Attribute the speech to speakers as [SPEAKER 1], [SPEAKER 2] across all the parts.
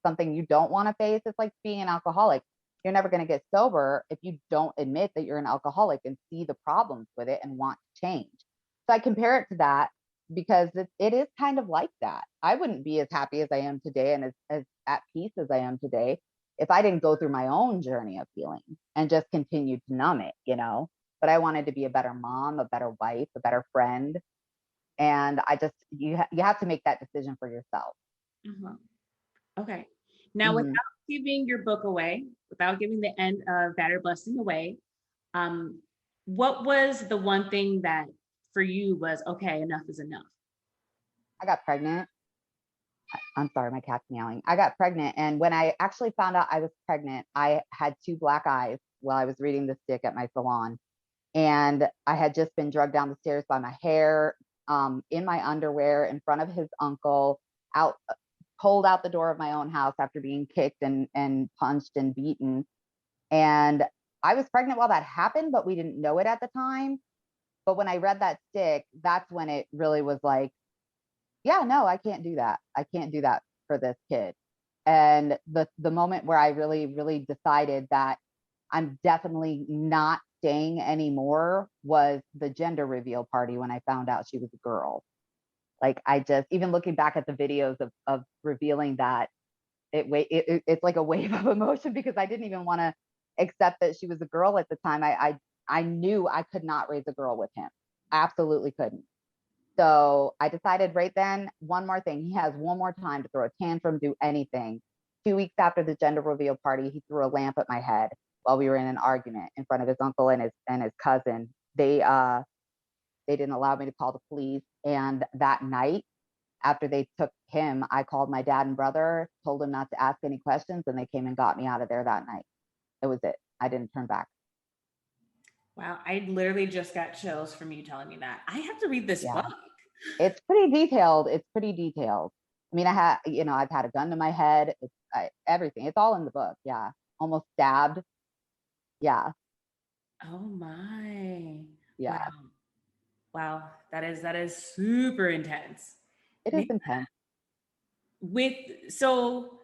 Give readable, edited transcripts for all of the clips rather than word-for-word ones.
[SPEAKER 1] something you don't want to face. It's like being an alcoholic. You're never going to get sober if you don't admit that you're an alcoholic and see the problems with it and want to change. So I compare it to that because it is kind of like that. I wouldn't be as happy as I am today and as at peace as I am today if I didn't go through my own journey of healing and just continue to numb it, you know. But I wanted to be a better mom, a better wife, a better friend. And I just, you have to make that decision for yourself.
[SPEAKER 2] Uh-huh. Okay. Now,
[SPEAKER 1] Mm-hmm.
[SPEAKER 2] without giving your book away, without giving the end of Battered Blessing away, um, what was the one thing that for you was, okay, enough is enough?
[SPEAKER 1] I got pregnant. I'm sorry, my cat's meowing. I got pregnant. And when I actually found out I was pregnant, I had 2 black eyes while I was reading the stick at my salon. And I had just been drugged down the stairs by my hair, in my underwear, in front of his uncle, out, pulled out the door of my own house after being kicked and punched and beaten. And I was pregnant while that happened, but we didn't know it at the time. But when I read that stick, that's when it really was like, yeah, no, I can't do that. I can't do that for this kid. And the moment where I really, really decided that I'm definitely not staying anymore was the gender reveal party when I found out she was a girl. Like I just, even looking back at the videos of revealing that, it's like a wave of emotion because I didn't even want to accept that she was a girl at the time. I knew I could not raise a girl with him. Absolutely couldn't. So I decided right then, one more thing. He has one more time to throw a tantrum, do anything. 2 weeks after the gender reveal party, he threw a lamp at my head while we were in an argument in front of his uncle and his cousin. They didn't allow me to call the police. And that night, after they took him, I called my dad and brother, told them not to ask any questions, and they came and got me out of there that night. It was it. I didn't turn back.
[SPEAKER 2] Wow, I literally just got chills from you telling me that. I have to read this book.
[SPEAKER 1] Yeah. It's pretty detailed. It's pretty detailed. I mean, I've had a gun to my head. Everything. It's all in the book. Yeah. Almost stabbed. Yeah.
[SPEAKER 2] Oh my. Wow.
[SPEAKER 1] Yeah.
[SPEAKER 2] Wow. That is super intense.
[SPEAKER 1] It is
[SPEAKER 2] Man,
[SPEAKER 1] intense.
[SPEAKER 2] with so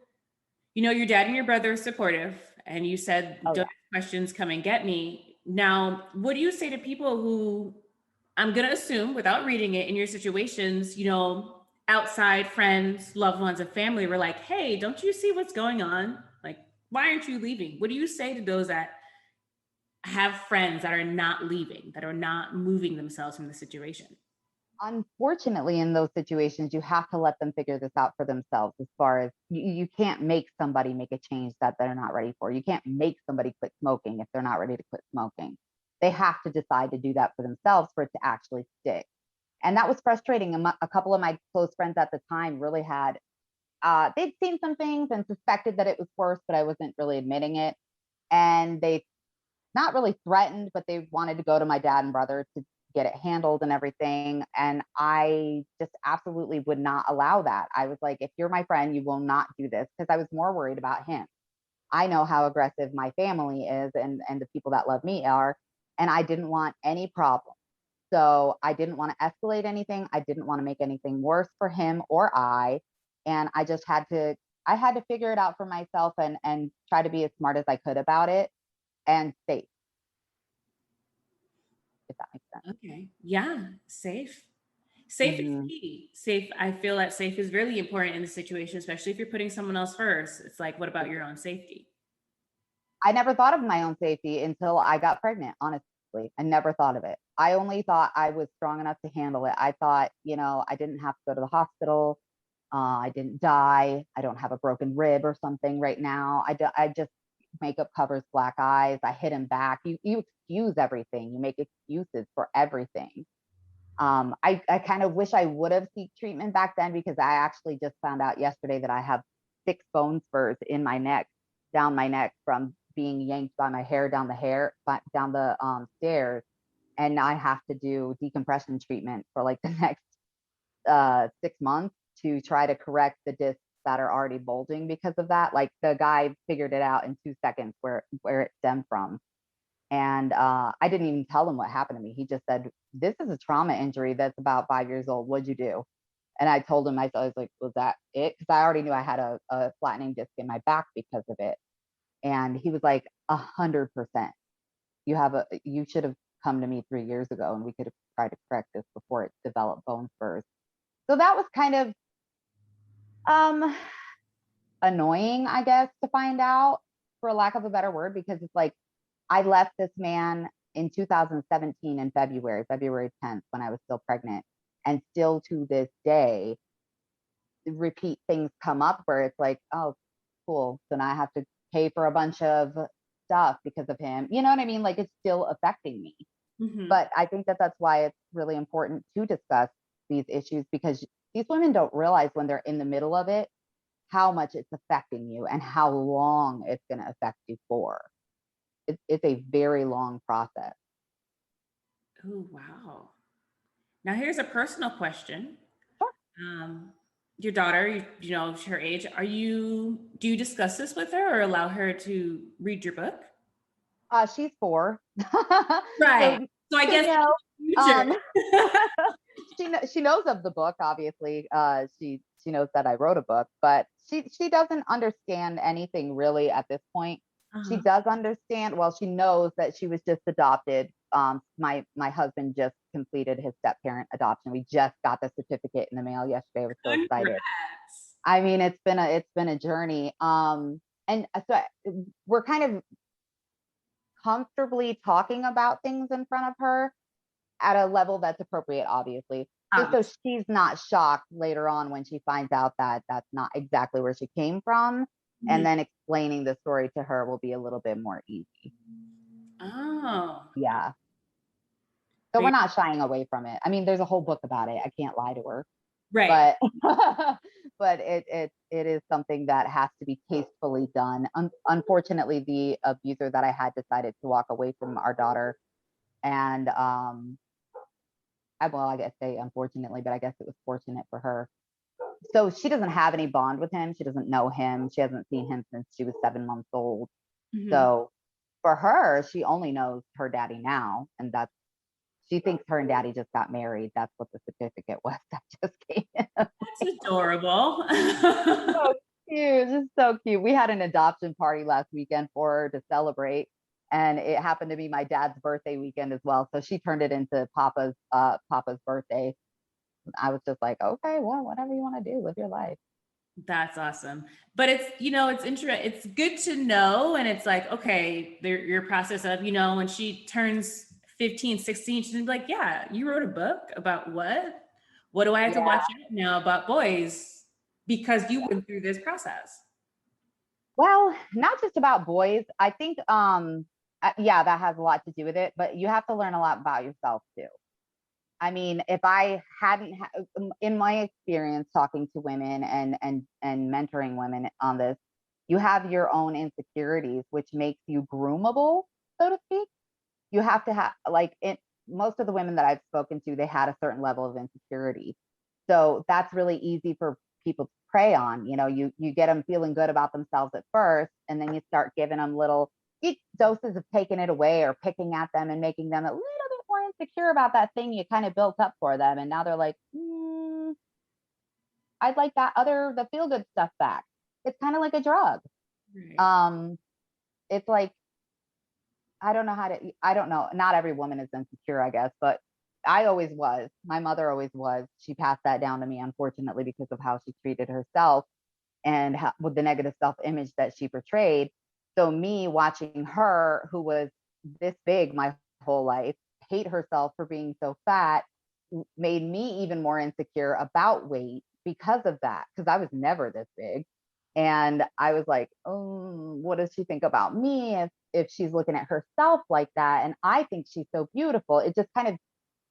[SPEAKER 2] your dad and your brother are supportive, and you said
[SPEAKER 1] Oh,
[SPEAKER 2] don't
[SPEAKER 1] yeah.
[SPEAKER 2] ask questions, come and get me. Now, what do you say to people who, I'm gonna assume without reading it, in your situations, outside friends, loved ones, and family were like, hey, don't you see what's going on? Like, why aren't you leaving? What do you say to those that have friends that are not leaving, that are not moving themselves from the situation?
[SPEAKER 1] Unfortunately, in those situations, you have to let them figure this out for themselves. As far as you can't make somebody make a change that they're not ready for. You can't make somebody quit smoking if they're not ready to quit smoking. They have to decide to do that for themselves for it to actually stick. And that was frustrating. A couple of my close friends at the time really had, they'd seen some things and suspected that it was worse, but I wasn't really admitting it. And they not really threatened, but they wanted to go to my dad and brother to get it handled and everything. And I just absolutely would not allow that. I was like, if you're my friend, you will not do this, because I was more worried about him. I know how aggressive my family is and the people that love me are, and I didn't want any problem. So I didn't want to escalate anything. I didn't want to make anything worse for him or I. And I had to figure it out for myself and try to be as smart as I could about it and safe, if that makes sense.
[SPEAKER 2] Okay. Yeah. Safe. Safe is
[SPEAKER 1] Mm-hmm.
[SPEAKER 2] key. Safe. I feel that safe is really important in the situation, especially if you're putting someone else first. It's like, what about your own safety?
[SPEAKER 1] I never thought of my own safety until I got pregnant, honestly. I never thought of it. I only thought I was strong enough to handle it. I thought, I didn't have to go to the hospital. I didn't die. I don't have a broken rib or something right now. I just, makeup covers black eyes. I hid him back. You excuse everything. You make excuses for everything. I kind of wish I would have sought treatment back then, because I actually just found out yesterday that I have 6 bone spurs in my neck, down my neck, from being yanked by my hair down the stairs, and I have to do decompression treatment for like the next 6 months to try to correct the discs that are already bulging because of that. Like the guy figured it out in 2 seconds where it stemmed from. And I didn't even tell him what happened to me. He just said, this is a trauma injury that's about 5 years old. What'd you do? And I told him, I was like, was that it? Because I already knew I had a flattening disc in my back because of it. And he was like, 100%. You should have come to me 3 years ago and we could have tried to correct this before it developed bone spurs. So that was kind of um annoying, I guess, to find out, for lack of a better word, because it's like I left this man in 2017 in February 10th, when I was still pregnant. And still to this day, repeat things come up where it's like, oh, cool. So now I have to pay for a bunch of stuff because of him. You know what I mean? Like, it's still affecting me.
[SPEAKER 2] Mm-hmm.
[SPEAKER 1] But I think that that's why it's really important to discuss these issues, because these women don't realize when they're in the middle of it how much it's affecting you and how long it's going to affect you for. It's a very long process.
[SPEAKER 2] Oh, wow. Now here's a personal question.
[SPEAKER 1] Sure.
[SPEAKER 2] Um, your daughter, her age, do you discuss this with her or allow her to read your book?
[SPEAKER 1] She's 4.
[SPEAKER 2] Right.
[SPEAKER 1] So,
[SPEAKER 2] So I
[SPEAKER 1] you
[SPEAKER 2] guess
[SPEAKER 1] know,
[SPEAKER 2] future.
[SPEAKER 1] um, she knows of the book, obviously. She knows that I wrote a book, but she doesn't understand anything really at this point. She
[SPEAKER 2] Uh-huh.
[SPEAKER 1] does understand, well, she knows that she was just adopted. My husband just completed his step parent adoption. We just got the certificate in the mail yesterday. I was so excited.
[SPEAKER 2] Congrats.
[SPEAKER 1] I mean, it's been a journey. And so we're kind of comfortably talking about things in front of her at a level that's appropriate, obviously, just so
[SPEAKER 2] Obviously.
[SPEAKER 1] she's not shocked later on when she finds out that that's not exactly where she came from. And
[SPEAKER 2] Mhm.
[SPEAKER 1] then explaining the story to her will be a little bit more easy.
[SPEAKER 2] Oh,
[SPEAKER 1] Yeah. So we're
[SPEAKER 2] very
[SPEAKER 1] not shying away from it. I mean, there's a whole book about it. I can't lie to her,
[SPEAKER 2] right.
[SPEAKER 1] but but it is something that has to be tastefully done. Unfortunately, the abuser that I had decided to walk away from our daughter, and I guess say unfortunately, but I guess it was fortunate for her. So she doesn't have any bond with him. She doesn't know him. She hasn't seen him since she was 7 months old.
[SPEAKER 2] Mhm.
[SPEAKER 1] So for her, she only knows her daddy now, and that's she thinks her and daddy just got married. That's what the certificate was that just came in.
[SPEAKER 2] That's adorable.
[SPEAKER 1] So cute, just so cute. We had an adoption party last weekend for her to celebrate, and it happened to be my dad's birthday weekend as well. So she turned it into Papa's birthday. I was just like, okay, well, whatever you want to do, live your life.
[SPEAKER 2] That's awesome. But it's interesting. It's good to know. And it's like, okay, your process of, when she turns 15, 16, she's gonna be like, yeah, you wrote a book about what? What do I have to
[SPEAKER 1] Yeah.
[SPEAKER 2] watch out now about boys? Because you went through this process.
[SPEAKER 1] Well, not just about boys. I think, yeah, that has a lot to do with it, but you have to learn a lot about yourself too. I mean, if I hadn't, in my experience talking to women and mentoring women on this, you have your own insecurities, which makes you groomable, so to speak. You have to have like it. Most of the women that I've spoken to, they had a certain level of insecurity, so that's really easy for people to prey on. You get them feeling good about themselves at first, and then you start giving them little doses of taking it away or picking at them and making them a little bit more insecure about that thing you kind of built up for them, and now they're like, I'd like the feel good stuff back. It's kind of like a drug.
[SPEAKER 2] Right.
[SPEAKER 1] um it's like, I don't know. Not every woman is insecure, I guess, but I always was. My mother always was. She passed that down to me, unfortunately, because of how she treated herself and with the negative self image that she portrayed. So, me watching her, who was this big my whole life, hate herself for being so fat, made me even more insecure about weight because of that, because I was never this big. And I was like, oh, what does she think about me if she's looking at herself like that? And I think she's so beautiful. It just kind of,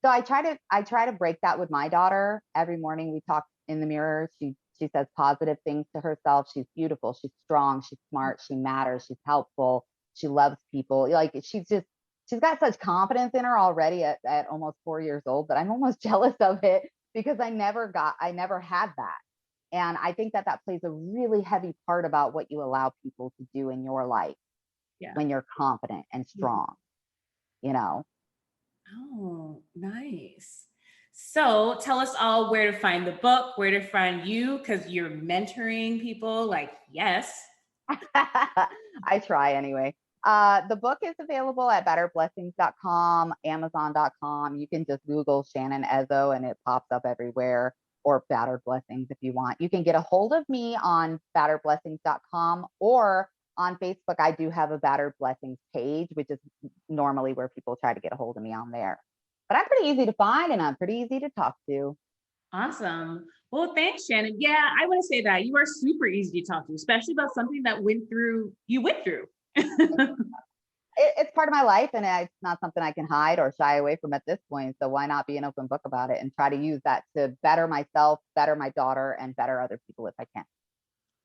[SPEAKER 1] so I try to break that with my daughter. Every morning we talk in the mirror. She says positive things to herself. She's beautiful, she's strong, she's smart, she matters, she's helpful, she loves people. Like, she's got such confidence in her already at almost 4 years old that I'm almost jealous of it, because I never had that. And I think that that plays a really heavy part about what you allow people to do in your life
[SPEAKER 2] Yeah.
[SPEAKER 1] when you're confident and
[SPEAKER 2] Mhm.
[SPEAKER 1] strong, you know?
[SPEAKER 2] Oh, nice. So tell us all where to find the book, where to find you, because you're mentoring people. Like, yes.
[SPEAKER 1] I try anyway. The book is available at batteredblessings.com, amazon.com. You can just Google Shanon Ezzo and it pops up everywhere, or Battered Blessings if you want. You can get a hold of me on batteredblessings.com or on Facebook. I do have a Battered Blessings page, which is normally where people try to get a hold of me on there. But I'm pretty easy to find and I'm pretty easy to talk to.
[SPEAKER 2] Awesome. Well, thanks, Shanon. Yeah, I want to say that you are super easy to talk to, especially about something that you went through.
[SPEAKER 1] It's part of my life and it's not something I can hide or shy away from at this point. So why not be an open book about it and try to use that to better myself, better my daughter, and better other people if I can.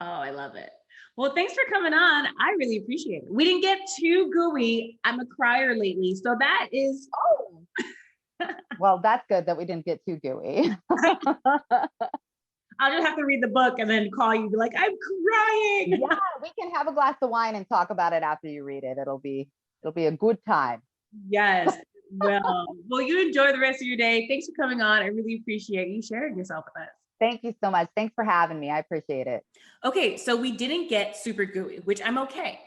[SPEAKER 2] Oh, I love it. Well, thanks for coming on. I really appreciate it. We didn't get too gooey. I'm a crier lately. So that is,
[SPEAKER 1] Well, that's good that we didn't get too gooey.
[SPEAKER 2] I'll just have to read the book and then call you and be like, I'm crying.
[SPEAKER 1] Yeah, we can have a glass of wine and talk about it after you read it. It'll be a good time.
[SPEAKER 2] Yes. Well, you enjoy the rest of your day. Thanks for coming on. I really appreciate you sharing yourself with us.
[SPEAKER 1] Thank you so much. Thanks for having me. I appreciate it.
[SPEAKER 2] Okay, so we didn't get super gooey, which I'm okay.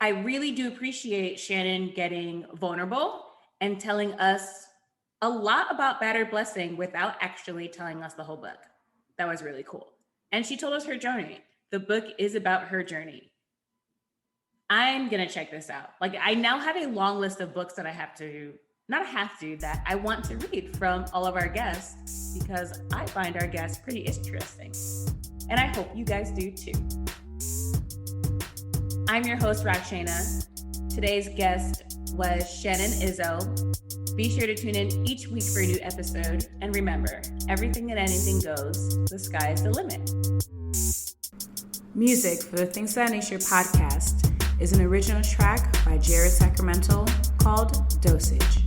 [SPEAKER 2] I really do appreciate Shanon getting vulnerable and telling us a lot about Battered Blessing without actually telling us the whole book. That was really cool. And she told us her journey. The book is about her journey. I'm going to check this out. Like, I now have a long list of books that that I want to read from all of our guests, because I find our guests pretty interesting. And I hope you guys do too. I'm your host, Rockshana. Today's guest was Shanon Ezzo. Be sure to tune in each week for a new episode. And remember, everything and anything goes. The sky is the limit. Music for the Things That Nature podcast is an original track by Jared Sacramento called Dosage.